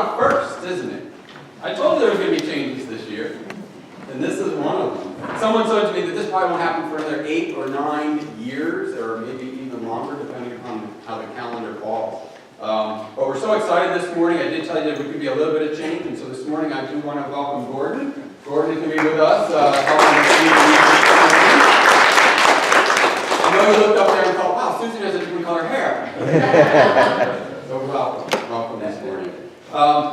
of firsts, isn't it? I told you there was going to be changes this year, and this is one of them. Someone said to me that this probably won't happen for another 8 or 9 years, or maybe even longer, depending upon how the calendar falls. But we're so excited this morning. I did tell you that we could be a little bit of change, and so this morning I do want to welcome Gordon. Gordon is going to be with us, helping us lead the I know you looked up there and thought, wow, Susan has a different color hair. So welcome this morning.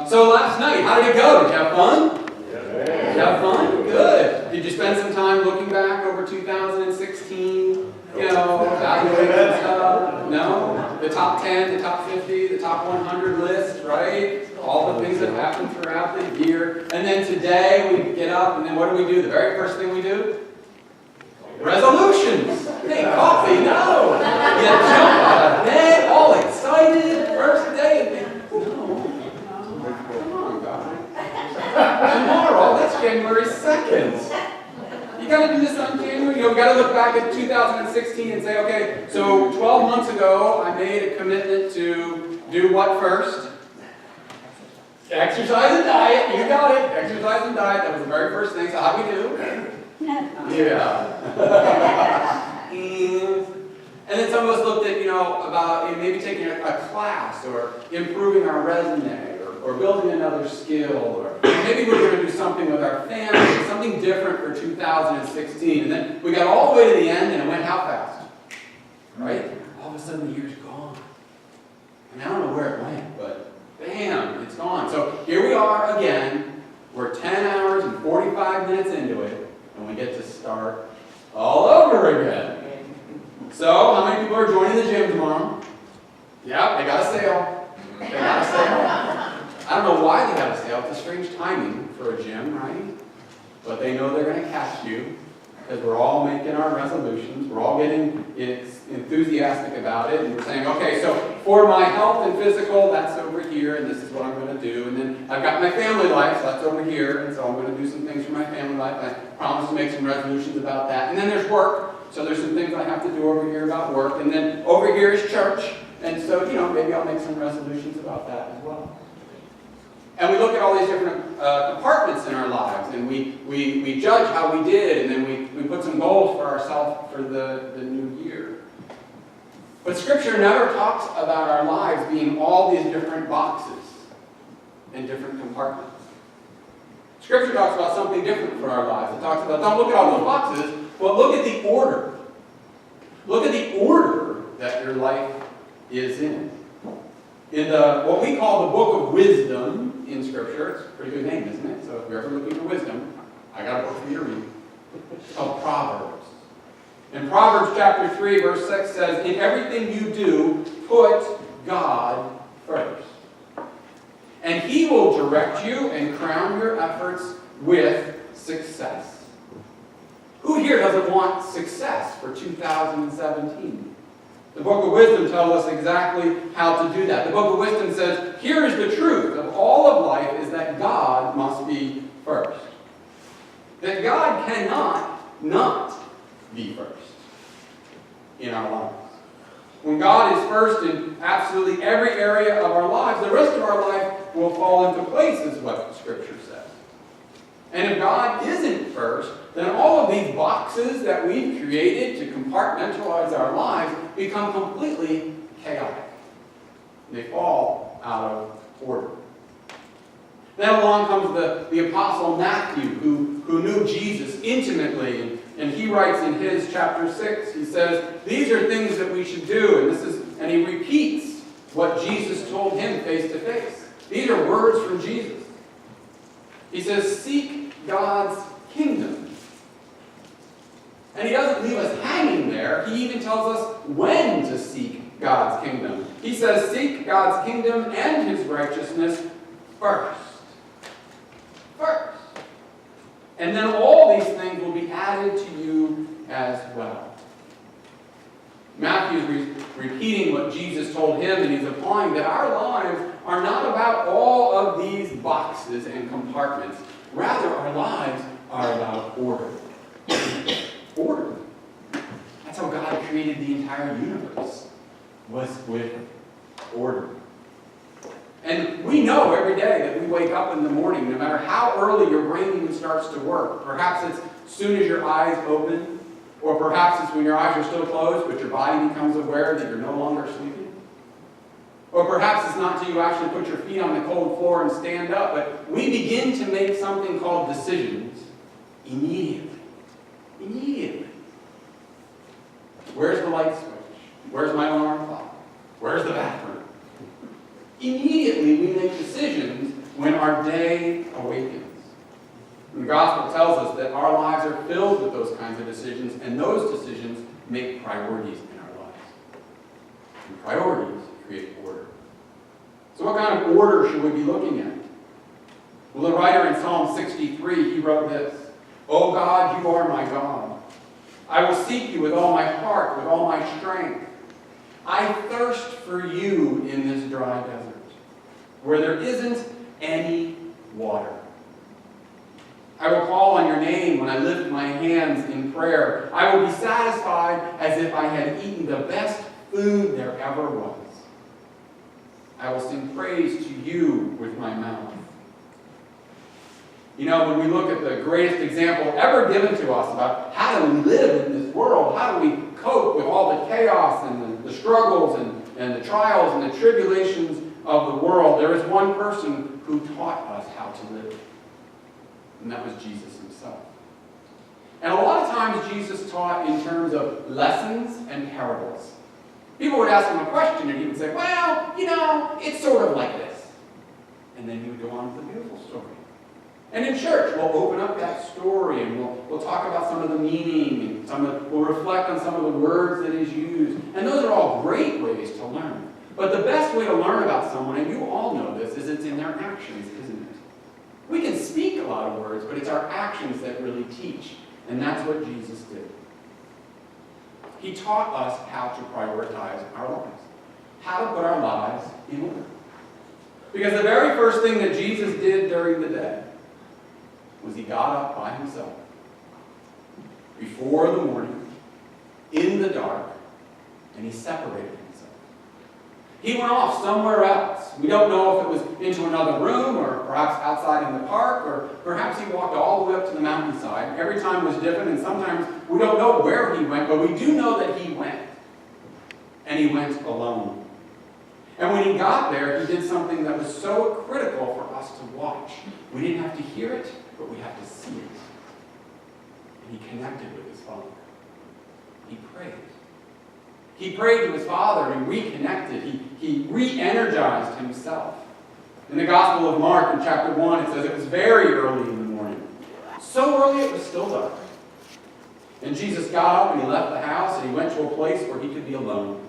So last night, how did it go? Did you have fun? Did you have fun? Good. Did you spend some time looking back over 2016? You know, evaluating stuff? No? The top 10, the top 50, the top 100 list, right? All the things that happened throughout the year. And then today we get up, and then what do we do? The very first thing we do? Resolutions. Hey, coffee, no. You jump out of bed, all excited, first day, and think, no. Come on, God. Tomorrow, that's January 2nd. You got to do this on January. You know, we got to look back at 2016 and say, okay, so 12 months ago, I made a commitment to do what first? Exercise and diet. You got it. Exercise and diet. That was the very first thing. So how do we do? Yeah. And then some of us looked at, about maybe taking a class or improving our resume or building another skill, or maybe we're going to do something with our family, something different for 2016. And then we got all the way to the end, and it went how fast? Right? All of a sudden the year's gone. And I don't know where it went, but bam, it's gone. So here we are again. We're 10 hours and 45 minutes into it, and we get to start all over again. So, how many people are joining the gym tomorrow? Yeah, they got a sale. They got a sale. I don't know why they got a sale. It's a strange timing for a gym, right? But they know they're going to catch you because we're all making our resolutions. We're all getting enthusiastic about it. And we're saying, okay, so for my health and physical, that's over here, and this is what I'm going to do. And then I've got my family life, so that's over here. And so I'm going to do some things for my family life. I promise to make some resolutions about that. And then there's work. So there's some things I have to do over here about work. And then over here is church. And so, maybe I'll make some resolutions about that as well. And we look at all these different compartments in our lives, and we judge how we did, and then we put some goals for ourselves for the new year. But Scripture never talks about our lives being all these different boxes and different compartments. Scripture talks about something different for our lives. It talks about, don't look at all those boxes, but look at the order. Look at the order that your life is in. In what we call the book of wisdom in Scripture, it's a pretty good name, isn't it? So if you're ever looking for wisdom, I got a book for you to read. It's called Proverbs. In Proverbs chapter 3, verse 6 says, in everything you do, put God first. And He will direct you and crown your efforts with success. Who here doesn't want success for 2017? The Book of Wisdom tells us exactly how to do that. The Book of Wisdom says, here is the truth of all of life is that God must be first. That God cannot not be first in our lives. When God is first in absolutely every area of our lives, the rest of our life will fall into place, is what Scripture says. And if God isn't first, then all of these boxes that we've created to compartmentalize our lives become completely chaotic. They fall out of order. Then along comes the Apostle Matthew, who knew Jesus intimately, and he writes in his chapter 6, he says, these are things that we should do, and he repeats what Jesus told him face to face. These are words from Jesus. He says, seek God's kingdom. And he doesn't leave us hanging there. He even tells us when to seek God's kingdom. He says, seek God's kingdom and His righteousness first. First. And then all these things will be added to you as well. Matthew is repeating what Jesus told him, and he's applying that our lives are not about all of these boxes and compartments. Rather, our lives are about order. Order. That's how God created the entire universe, was with order. And we know every day that we wake up in the morning, no matter how early your brain even starts to work. Perhaps it's as soon as your eyes open, or perhaps it's when your eyes are still closed, but your body becomes aware that you're no longer sleeping. Or perhaps it's not until you actually put your feet on the cold floor and stand up, but we begin to make something called decisions immediately. Immediately. Where's the light switch? Where's my alarm clock? Where's the bathroom? Immediately we make decisions when our day awakens. And the gospel tells us that our lives are filled with those kinds of decisions, and those decisions make priorities in our lives. And priorities create order. So what kind of order should we be looking at? Well, the writer in Psalm 63, he wrote this: "O God, you are my God. I will seek you with all my heart, with all my strength. I thirst for you in this dry desert, where there isn't any water. I will call on your name when I lift my hands in prayer. I will be satisfied as if I had eaten the best food there ever was. I will sing praise to you with my mouth." You know, when we look at the greatest example ever given to us about how do we live in this world, how do we cope with all the chaos and the struggles and the trials and the tribulations of the world, there is one person who taught us how to live. And that was Jesus himself. And a lot of times Jesus taught in terms of lessons and parables. People would ask him a question and he would say, "Well, you know, it's sort of like this." And then he would go on with the beautiful story. And in church, we'll open up that story and we'll talk about some of the meaning and we'll reflect on some of the words that he's used. And those are all great ways to learn. But the best way to learn about someone, and you all know this, is it's in their actions, isn't it? We can speak a lot of words, but it's our actions that really teach. And that's what Jesus did. He taught us how to prioritize our lives, how to put our lives in order. Because the very first thing that Jesus did during the day was he got up by himself, before the morning, in the dark, and he separated himself. He went off somewhere else. We don't know if it was into another room, or perhaps outside in the park, or perhaps he walked all the way up to the mountainside. Every time was different, and sometimes we don't know where he went, but we do know that he went. And he went alone. And when he got there, he did something that was so critical for us to watch. We didn't have to hear it, but we have to see it. And he connected with his Father. He prayed. He prayed to his Father and reconnected. He re-energized himself. In the Gospel of Mark, in chapter 1, it says it was very early in the morning. So early it was still dark. And Jesus got up and he left the house and he went to a place where he could be alone.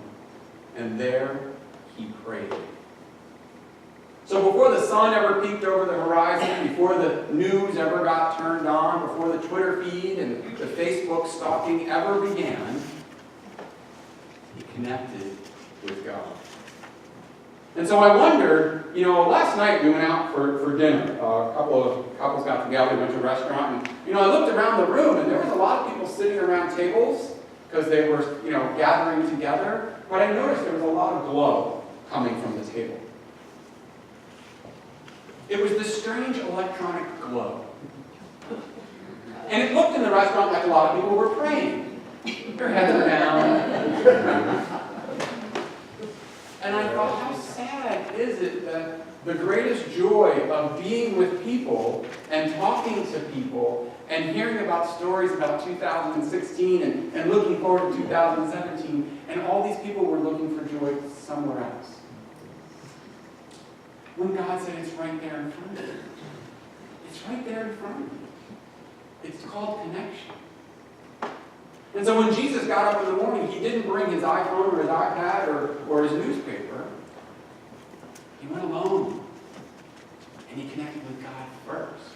And there he prayed. So before the sun ever peeked over the horizon, before the news ever got turned on, before the Twitter feed and the Facebook stalking ever began, he connected with God. And so I wondered, last night we went out for dinner. A couple of couples got together, went to a restaurant, and I looked around the room and there was a lot of people sitting around tables because they were, gathering together. But I noticed there was a lot of glow coming from the table. It was this strange electronic glow. And it looked in the restaurant like a lot of people were praying. Their heads were down. And I thought, how sad is it that the greatest joy of being with people and talking to people and hearing about stories about 2016 and looking forward to 2017, and all these people were looking for joy somewhere else. When God said it's right there in front of you. It's right there in front of you. It's called connection. And so when Jesus got up in the morning, he didn't bring his iPhone or his iPad or his newspaper. He went alone. And he connected with God first.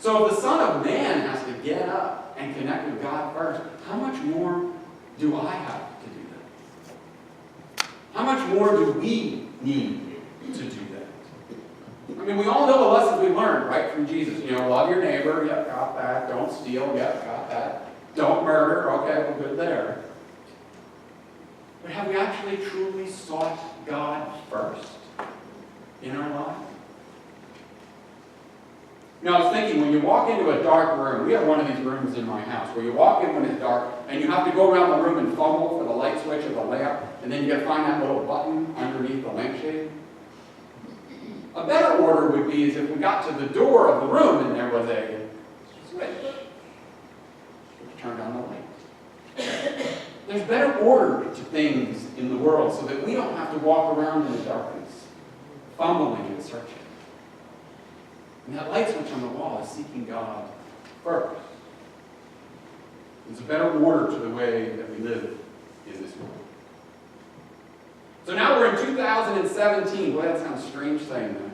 So if the Son of Man has to get up and connect with God first, how much more do I have to do that? How much more do we need to do that? I mean, we all know the lessons we learned, right, from Jesus. Love your neighbor, yep, got that. Don't steal, yep, got that. Don't murder, okay, we're good there. But have we actually truly sought God first? in our lives? You know, I was thinking, when you walk into a dark room, we have one of these rooms in my house, where you walk in when it's dark, and you have to go around the room and fumble for the light switch or the lamp, and then you got to find that little button underneath the lampshade. A better order would be is if we got to the door of the room and there was a switch. Turn on the light. There's better order to things in the world so that we don't have to walk around in the darkness, fumbling and searching. And that light switch on the wall is seeking God first. There's a better order to the way that we live in this world. So now we're in 2017. Boy, that sounds strange saying that.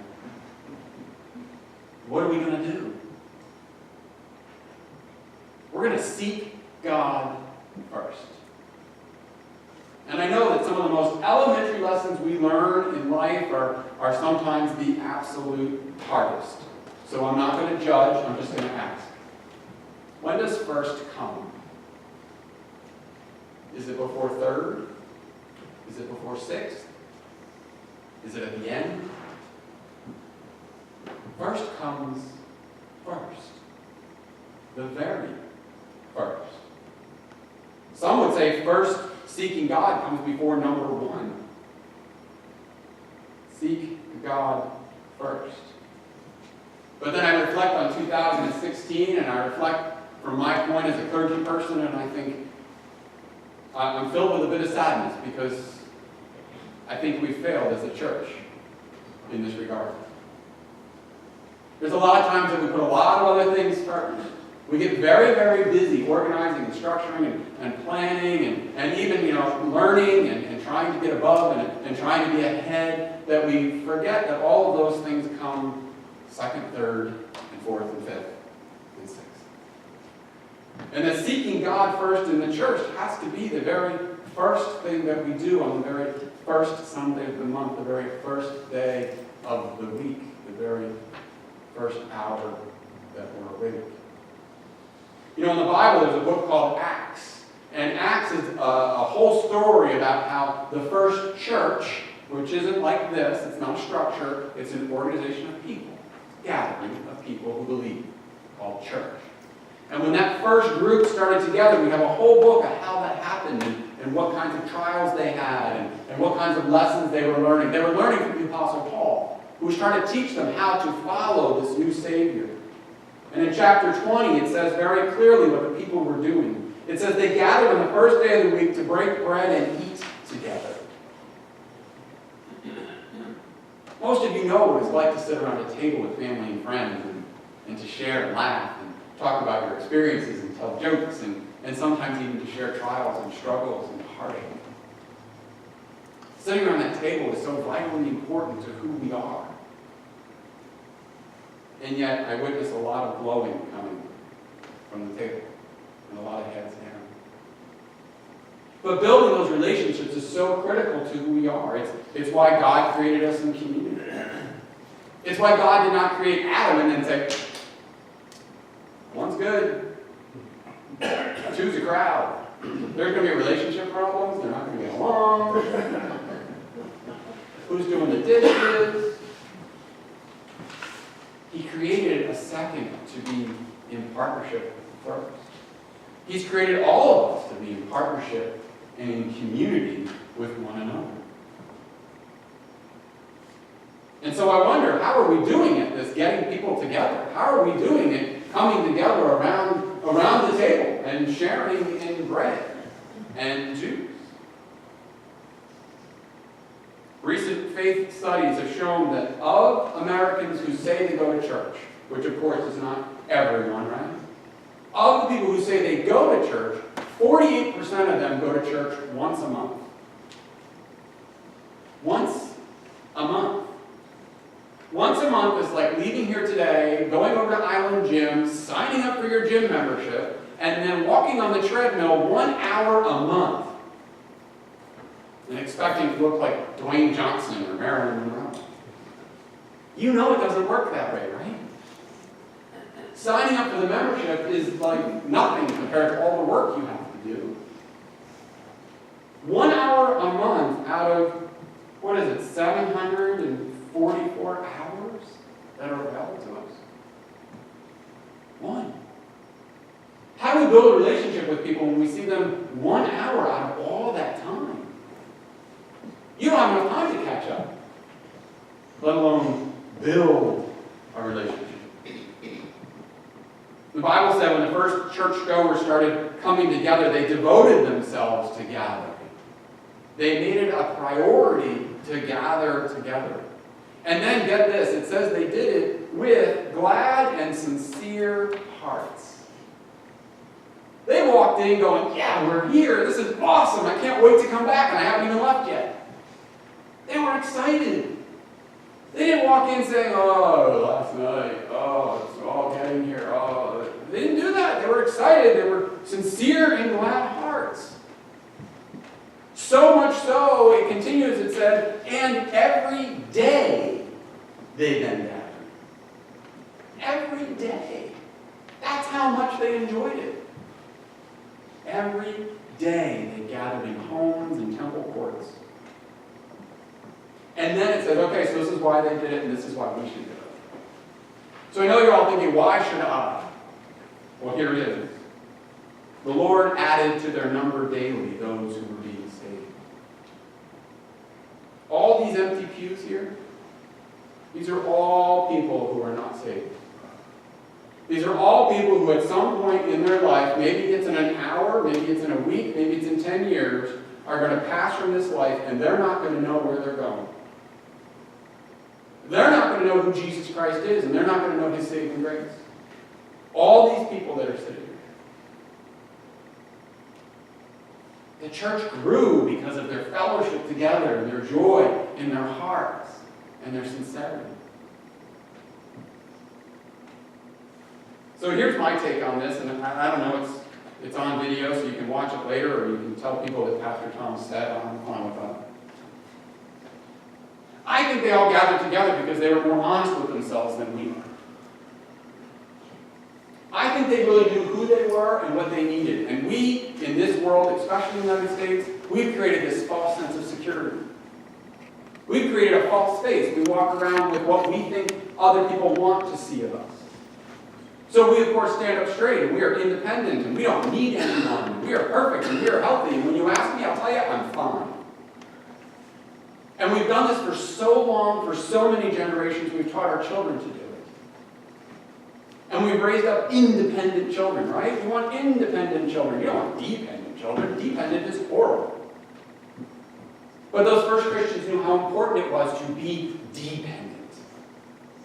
What are we going to do? We're going to seek God first. And I know that some of the most elementary lessons we learn in life are sometimes the absolute hardest. So I'm not going to judge, I'm just going to ask. When does first come? Is it before third? Is it before sixth? Is it at the end? First comes first. The very first. Some would say first seeking God comes before number one. Seek God first. But then I reflect on 2016, and I reflect from my point as a clergy person, and I think I'm filled with a bit of sadness because I think we failed as a church in this regard. There's a lot of times that we put a lot of other things first. We get very, very busy organizing and structuring and planning and even, learning and trying to get above and trying to be ahead, that we forget that all of those things come second, third, and fourth, and fifth, and sixth. And that seeking God first in the church has to be the very first thing that we do on the very first Sunday of the month, the very first day of the week, the very first hour that we're awake. In the Bible, there's a book called Acts. And Acts is a whole story about how the first church, which isn't like this, it's not a structure, it's an organization of people, gathering of people who believe, called church. And when that first group started together, we have a whole book of how that happened and what kinds of trials they had and what kinds of lessons they were learning. They were learning from the Apostle Paul, who was trying to teach them how to follow this new Savior. And in chapter 20, it says very clearly what the people were doing. It says they gathered on the first day of the week to break bread and eat together. Most of you know what it's like to sit around a table with family and friends and to share and laugh and talk about your experiences and tell jokes and sometimes even to share trials and struggles and hardship. Sitting around that table is so vitally important to who we are. And yet, I witness a lot of glowing coming from the table, and a lot of heads down. But building those relationships is so critical to who we are. It's why God created us in community. It's why God did not create Adam and then say, one's good, choose a crowd. There's going to be relationship problems, they're not going to get along. Who's doing the dishes? He created a second to be in partnership first. He's created all of us to be in partnership and in community with one another. And so I wonder, how are we doing it, this getting people together? How are we doing it, coming together around the table and sharing in bread and juice? Recent faith studies have shown that of Americans who say they go to church, which of course is not everyone, right? Of the people who say they go to church, 48% of them go to church once a month. Once a month. Once a month is like leaving here today, going over to Island Gym, signing up for your gym membership, and then walking on the treadmill 1 hour a month. And expecting to look like Dwayne Johnson or Marilyn Monroe. You know it doesn't work that way, right? Signing up for the membership is like nothing compared to all the work you have to do. 1 hour a month out of, 750 44 hours that are available to us? One. How do we build a relationship with people when we see them 1 hour out of all that time? You don't have enough time to catch up, let alone build a relationship. The Bible said when the first churchgoers started coming together, they devoted themselves to gathering. They made it a priority to gather together. And then, get this, it says they did it with glad and sincere hearts. They walked in going, yeah, we're here, this is awesome, I can't wait to come back, and I haven't even left yet. They were excited. They didn't walk in saying, oh, last night, oh, it's all getting here, oh. They didn't do that. They were excited. They were sincere and glad hearts. So much so, it continues, it said, and every day they then gathered. Every day. That's how much they enjoyed it. Every day they gathered in homes and temple courts. And then it says, okay, so this is why they did it, and this is why we should do it. So I know you're all thinking, why should I? Well, here it is. The Lord added to their number daily those who were being saved. All these empty pews here, these are all people who are not saved. These are all people who at some point in their life, maybe it's in an hour, maybe it's in a week, maybe it's in 10 years, are going to pass from this life, and they're not going to know where they're going. They're not going to know who Jesus Christ is, and they're not going to know His saving grace. All these people that are sitting here. The church grew because of their fellowship together, and their joy in their hearts, and their sincerity. So here's my take on this, and I don't know, it's on video, so you can watch it later, or you can tell people that Pastor Tom said. I'm fine with that. I think they all gathered together because they were more honest with themselves than we are. I think they really knew who they were and what they needed. And we, in this world, especially in the United States, we've created this false sense of security. We've created a false space. We walk around with what we think other people want to see of us. So we, of course, stand up straight, and we are independent, and we don't need anyone. We are perfect, and we are healthy. And when you ask me, I'll tell you, I'm fine. And we've done this for so long, for so many generations, we've taught our children to do it. And we've raised up independent children, right? You want independent children. You don't want dependent children. Dependent is horrible. But those first Christians knew how important it was to be dependent,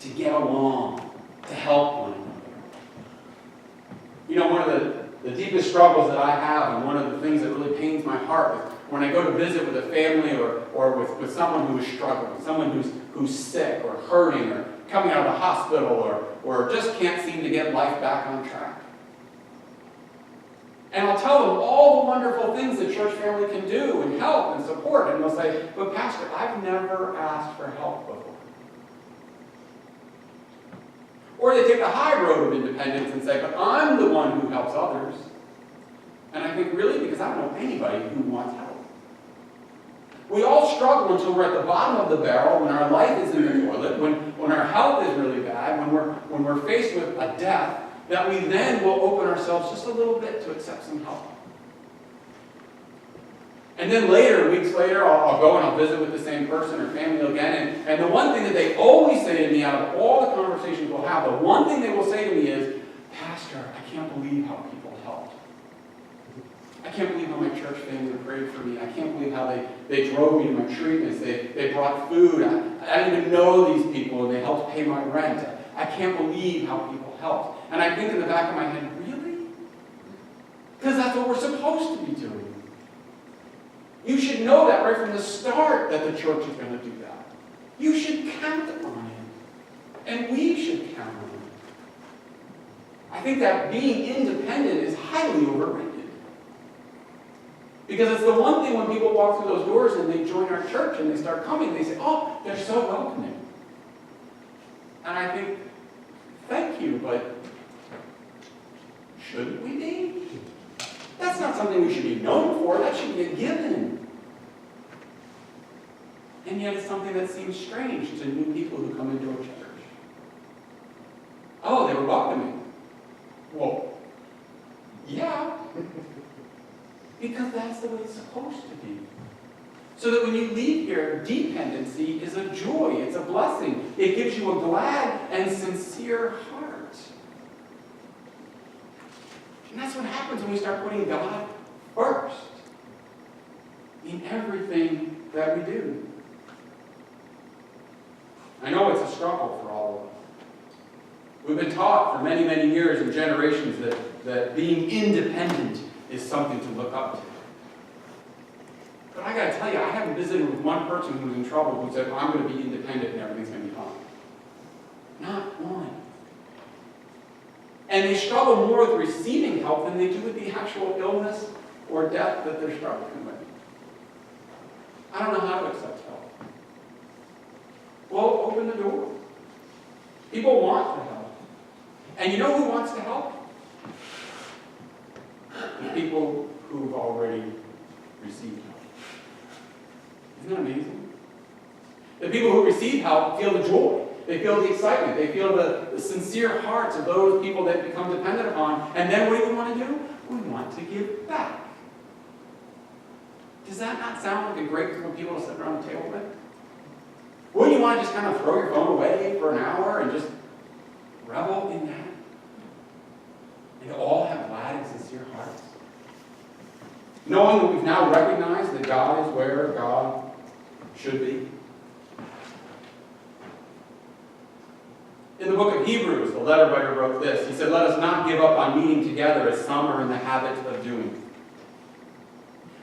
to get along, to help one another. You know, one of the deepest struggles that I have, and one of the things that really pains my heart is when I go to visit with a family or with someone who is struggling, someone who's sick or hurting or coming out of the hospital or just can't seem to get life back on track. And I'll tell them all the wonderful things the church family can do and help and support. And they'll say, but Pastor, I've never asked for help before. Or they take the high road of independence and say, but I'm the one who helps others. And I think, really? Because I don't know anybody who wants help. We all struggle until we're at the bottom of the barrel, when our life is in the toilet, when our health is really bad, when we're faced with a death, that we then will open ourselves just a little bit to accept some help. And then later, weeks later, I'll go and I'll visit with the same person or family again. And the one thing that they always say to me out of all the conversations we'll have, the one thing they will say to me is, Pastor, I can't believe how people helped. I can't believe how my church family prayed for me. I can't believe how they drove me to my treatments. They brought food. I didn't even know these people, and they helped pay my rent. I can't believe how people helped. And I think in the back of my head, really? Because that's what we're supposed to be doing. You should know that right from the start that the church is going to do that. You should count on it. And we should count on it. I think that being independent is highly overrated. Because it's the one thing when people walk through those doors and they join our church and they start coming, they say, oh, they're so welcoming. And I think, thank you, but shouldn't we be? That's not something we should be known for. That should be a given. And yet it's something that seems strange to new people who come into a church. Oh, they were welcoming. Well, yeah. Because that's the way it's supposed to be. So that when you leave here, dependency is a joy. It's a blessing. It gives you a glad and sincere heart. And that's what happens when we start putting God first in everything that we do. I know it's a struggle for all of us. We've been taught for many, many years and generations that being independent is something to look up to. But I got to tell you, I haven't visited with one person who was in trouble who said, well, I'm going to be independent and everything's going to be fine. Not one. And they struggle more with receiving help than they do with the actual illness or death that they're struggling with. I don't know how to accept help. Well, open the door. People want to help. And you know who wants to help? The people who've already received help. Isn't that amazing? The people who receive help feel the joy. They feel the excitement. They feel the sincere hearts of those people that become dependent upon. And then what do we want to do? We want to give back. Does that not sound like a great group of people to sit around the table with? Wouldn't you want to just kind of throw your phone away for an hour and just revel in that? And all have glad and sincere hearts? Knowing that we've now recognized that God is where God should be. In the book of Hebrews, the letter writer wrote this. He said, let us not give up on meeting together as some are in the habit of doing,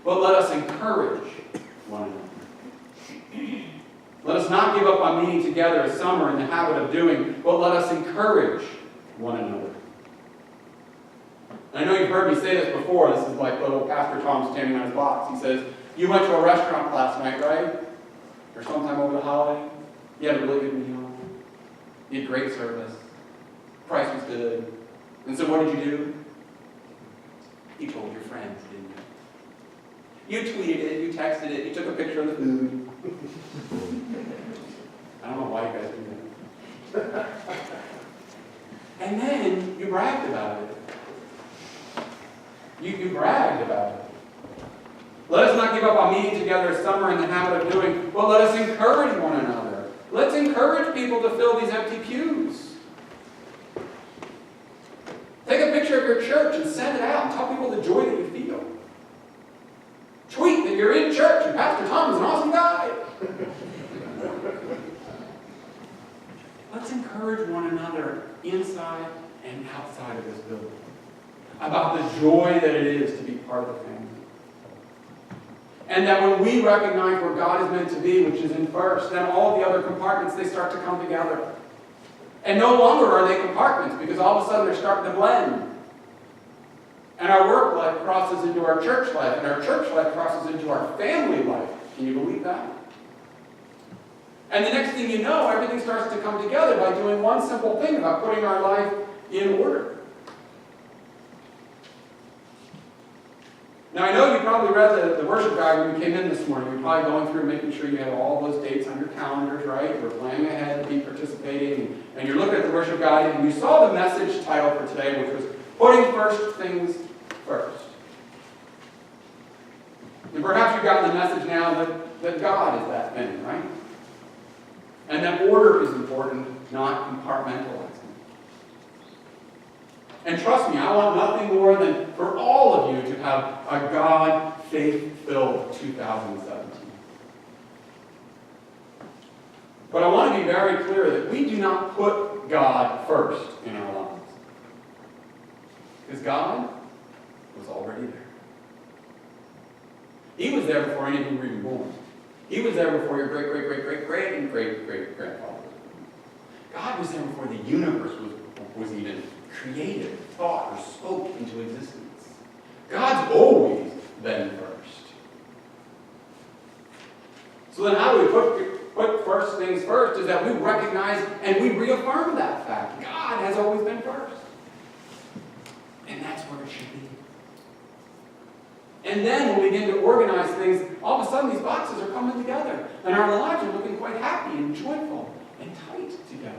but let us encourage one another. Let us not give up on meeting together as some are in the habit of doing, but let us encourage one another. And I know you've heard me say this before. This is like little Pastor Tom standing on his box. He says, you went to a restaurant last night, right? Or sometime over the holiday. You had a really good meal. You had great service. Price was good. And so what did you do? You told your friends, didn't you? You tweeted it, you texted it, you took a picture of the food. I don't know why you guys do that. And then you bragged about it. You bragged about it. Let us not give up on meeting together as some are in the habit of doing, but let us encourage one another. Let's encourage people to fill these empty pews. Take a picture of your church and send it out and tell people the joy that you feel. Tweet that you're in church and Pastor Tom is an awesome guy. Let's encourage one another inside and outside of this building about the joy that it is to be part of the family. And that when we recognize where God is meant to be, which is in first, then all the other compartments, they start to come together. And no longer are they compartments, because all of a sudden they're starting to blend. And our work life crosses into our church life, and our church life crosses into our family life. Can you believe that? And the next thing you know, everything starts to come together by doing one simple thing about putting our life in order. Now, I know you probably read the worship guide when you came in this morning. You're probably going through making sure you have all those dates on your calendars, right? You're planning ahead to be participating. And you're looking at the worship guide, and you saw the message title for today, which was Putting First Things First. And perhaps you've gotten the message now that God is that thing, right? And that order is important, not compartmentalizing. And trust me, I want nothing more than for all of you to have a God faith-filled 2017. But I want to be very clear that we do not put God first in our lives. Because God was already there. He was there before any of you were even born. He was there before your great-great-great-great-great and great-great-grandfather. God was there before the universe was even created, thought, or spoke into existence. God's always been first. So then how do we put first things first? Is that we recognize and we reaffirm that fact. God has always been first. And that's where it should be. And then when we begin to organize things, all of a sudden these boxes are coming together. And our lives are looking quite happy and joyful and tight together.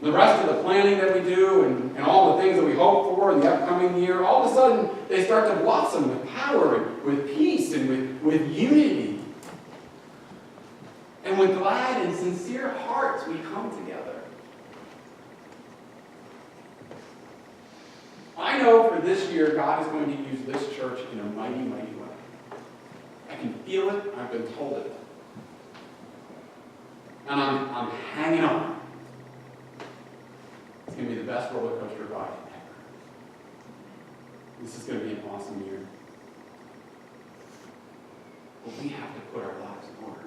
The rest of the planning that we do and all the things that we hope for in the upcoming year, all of a sudden they start to blossom with power and with peace and with unity. And with glad and sincere hearts we come together. I know for this year God is going to use this church in a mighty, mighty way. I can feel it. I've been told it. And I'm hanging on. It's going to be the best roller coaster ride ever. This is going to be an awesome year. But we have to put our lives in order.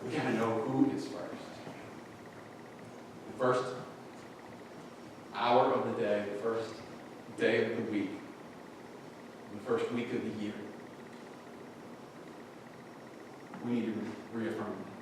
We got to know who is first. The first hour of the day, the first day of the week, the first week of the year. We need to reaffirm that.